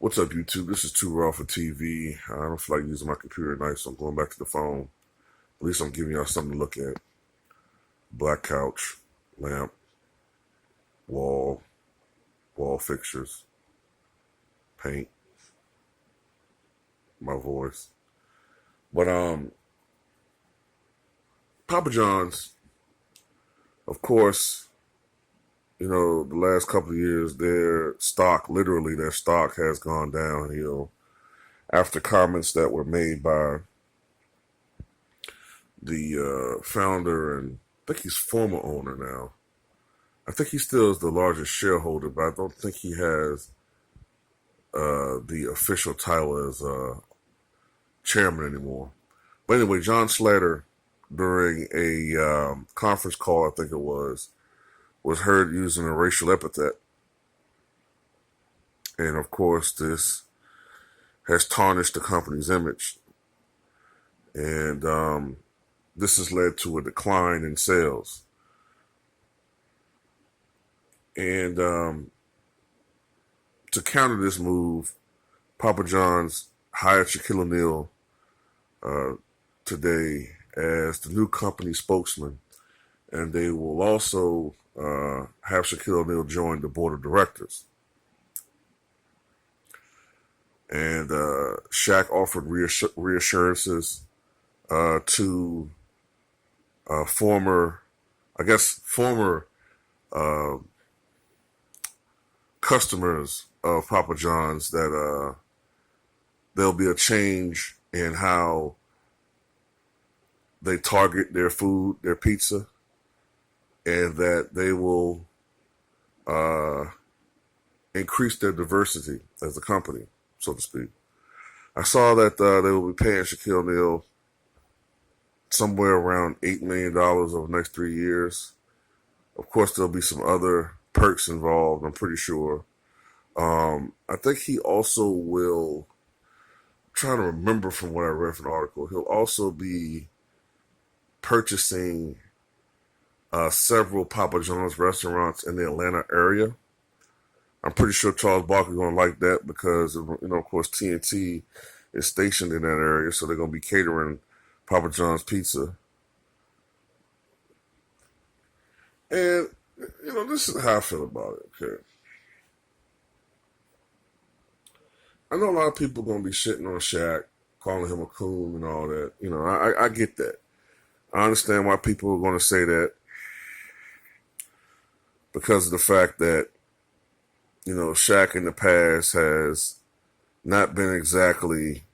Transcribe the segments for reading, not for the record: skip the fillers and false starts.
What's up, YouTube? This is Too Raw for TV. I don't feel like using my computer tonight, so I'm going back to the phone. At least I'm giving y'all something to look at. Black couch, lamp, wall, wall fixtures, paint, my voice. But Papa John's, of course, the last couple of years, their stock has gone downhill after comments that were made by the founder, and I think he's former owner now. I think he still is the largest shareholder, but I don't think he has the official title as chairman anymore. But anyway, John Slater, during a conference call, I think it was heard using a racial epithet. And of course, this has tarnished the company's image. And this has led to a decline in sales. And to counter this move, Papa John's hired Shaquille O'Neal today as the new company spokesman. And they will also have Shaquille O'Neal join the board of directors. And Shaq offered reassurances to former customers of Papa John's that there'll be a change in how they target their food, their pizza, and that they will increase their diversity as a company, so to speak. I saw that they will be paying Shaquille O'Neal somewhere around $8 million over the next 3 years. Of course, there'll be some other perks involved, I'm pretty sure. I think he also will, I'm trying to remember from what I read from the article, he'll also be purchasing several Papa John's restaurants in the Atlanta area. I'm pretty sure Charles Barkley's going to like that because, of course, TNT is stationed in that area, so they're going to be catering Papa John's pizza. And, this is how I feel about it, okay? I know a lot of people are going to be shitting on Shaq, calling him a coon and all that. I get that. I understand why people are going to say that because of the fact that, Shaq in the past has not been exactly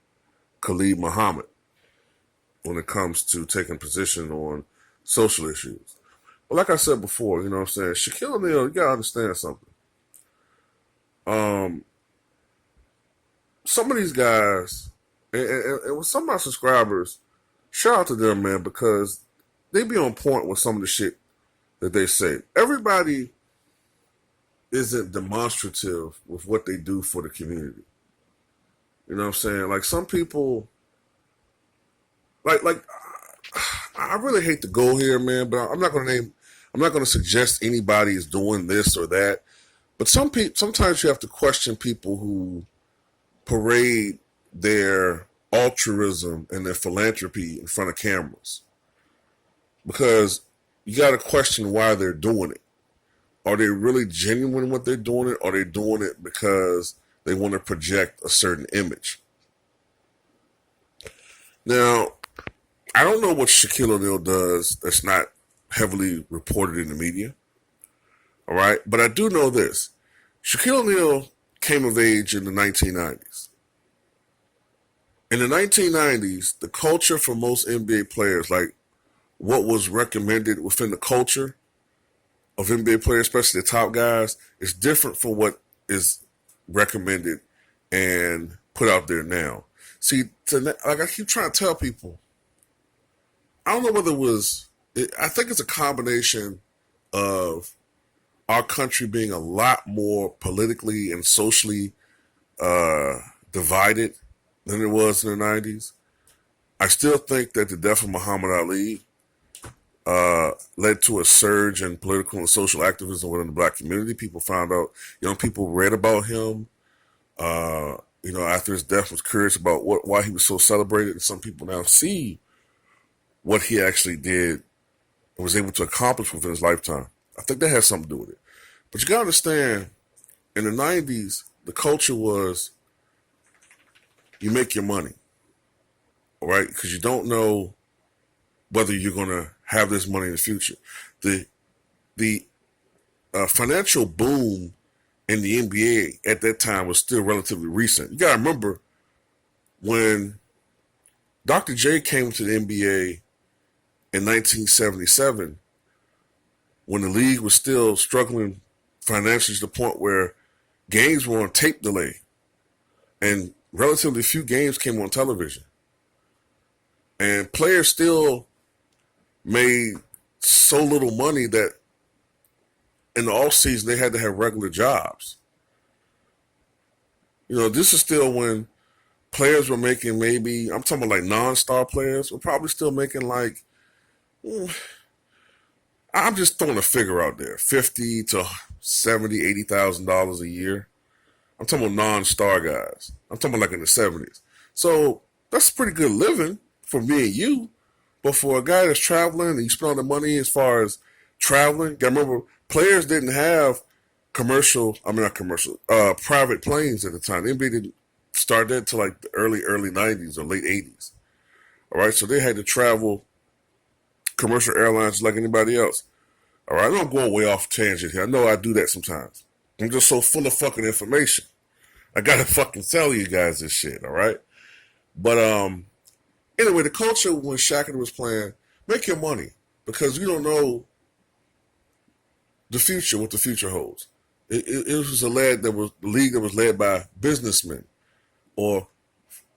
Khalid Muhammad when it comes to taking position on social issues. But like I said before, Shaquille O'Neal, you got to understand something. Some of these guys, and with some of my subscribers, shout out to them, man, because they be on point with some of the shit that they say. Everybody isn't demonstrative with what they do for the community. You know what I'm saying? Like some people, like I really hate to go here, man, but I'm not going to suggest anybody is doing this or that. But sometimes you have to question people who parade their altruism and their philanthropy in front of cameras. Because you got to question why they're doing it. Are they really genuine in what they're doing it? Or are they doing it because they want to project a certain image? Now, I don't know what Shaquille O'Neal does that's not heavily reported in the media. All right? But I do know this. Shaquille O'Neal came of age in the 1990s. In the 1990s, the culture for most NBA players, like what was recommended within the culture of NBA players, especially the top guys, is different from what is recommended and put out there now. See, like I keep trying to tell people, I don't know whether I think it's a combination of our country being a lot more politically and socially divided than it was in the 90s. I still think that the death of Muhammad Ali led to a surge in political and social activism within the black community. People found out, young people read about him After his death, was curious about why he was so celebrated, and some people now see what he actually did and was able to accomplish within his lifetime. I think that has something to do with it. But you gotta understand, in the '90s, the culture was you make your money, all right? Because you don't know whether you're gonna have this money in the future. The financial boom in the NBA at that time was still relatively recent. You gotta remember when Dr. J came to the NBA in 1977, when the league was still struggling financially to the point where games were on tape delay and relatively few games came on television. And players still made so little money that in the off season they had to have regular jobs. This is still when players were making, maybe, I'm talking about like non-star players, were probably still making like, I'm just throwing a figure out there, $50 to $70, $80,000 a year. I'm talking about non-star guys. I'm talking about like in the '70s. So that's pretty good living for me and you. But for a guy that's traveling and you spend all the money as far as traveling, gotta remember, players didn't have private planes at the time. The NBA didn't start that until like the early '90s or late '80s. All right, so they had to travel commercial airlines like anybody else. All right, I know I'm going way off tangent here. I know I do that sometimes. I'm just so full of fucking information. I gotta fucking tell you guys this shit, all right? But anyway, the culture when Shaq was playing, make your money because you don't know the future, what the future holds. It was a league that was led by businessmen or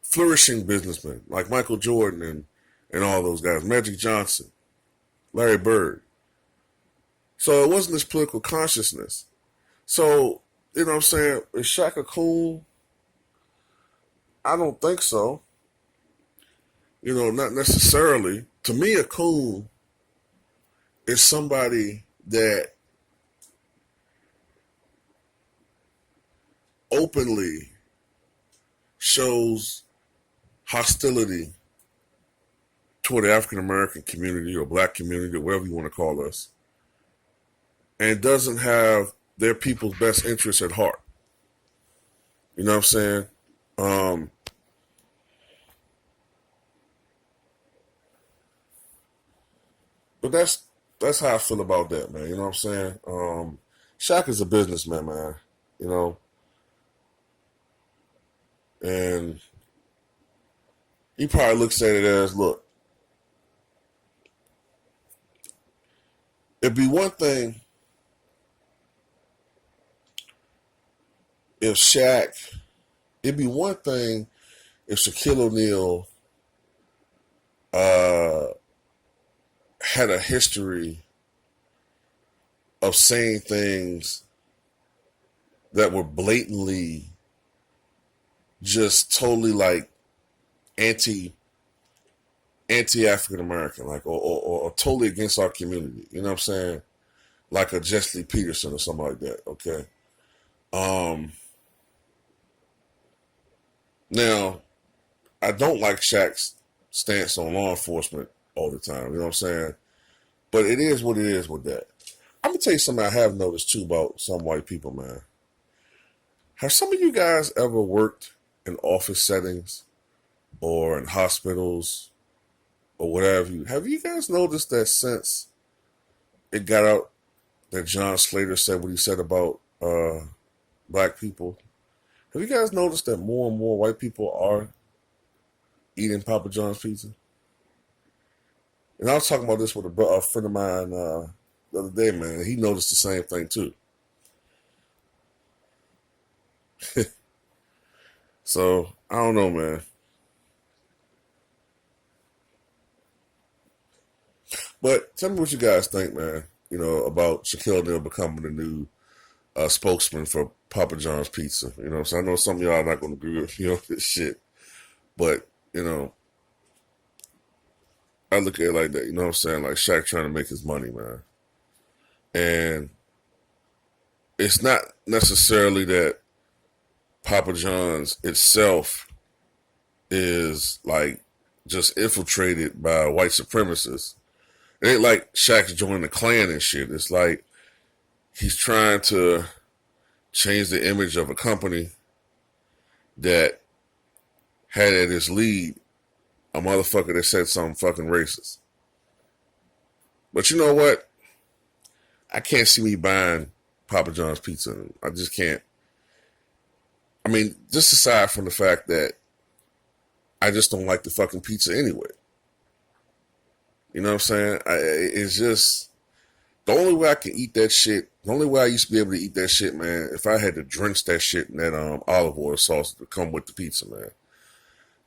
flourishing businessmen like Michael Jordan and all those guys, Magic Johnson, Larry Bird. So it wasn't this political consciousness. So, you know what I'm saying? Is Shaq a coon? I don't think so. Not necessarily. To me, a coon is somebody that openly shows hostility toward the African American community or black community or whatever you want to call us, and doesn't have their people's best interests at heart. You know what I'm saying? But that's how I feel about that, man. You know what I'm saying? Shaq is a businessman, man. And he probably looks at it as, look, it'd be one thing if it'd be one thing if Shaquille O'Neal had a history of saying things that were blatantly just totally like anti-African American, like or totally against our community. You know what I'm saying? Like a Jesse Peterson or something like that. Okay. Now, I don't like Shaq's stance on law enforcement all the time. You know what I'm saying? But it is what it is with that. I'm gonna tell you something I have noticed too about some white people, man. Have some of you guys ever worked in office settings or in hospitals or whatever? Have you guys noticed that since it got out that John Slater said what he said about black people? Have you guys noticed that more and more white people are eating Papa John's pizza? And I was talking about this with a friend of mine the other day, man. He noticed the same thing too. So, I don't know, man. But tell me what you guys think, man, about Shaquille O'Neal becoming the new spokesman for Papa John's Pizza. So I know some of y'all are not going to agree with me on this shit. But, I look at it like that, you know what I'm saying? Like Shaq trying to make his money, man. And it's not necessarily that Papa John's itself is like just infiltrated by white supremacists. It ain't like Shaq's joining the Klan and shit. It's like he's trying to change the image of a company that had at its lead a motherfucker that said something fucking racist. But you know what? I can't see me buying Papa John's pizza. I just can't. I mean, just aside from the fact that I just don't like the fucking pizza anyway. You know what I'm saying? It's just the only way I can eat that shit. The only way I used to be able to eat that shit, man, if I had to drench that shit in that olive oil sauce to come with the pizza, man.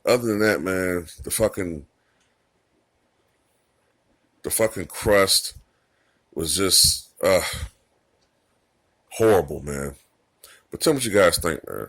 Other than that, man, the fucking crust was just horrible, man. But tell me what you guys think, man.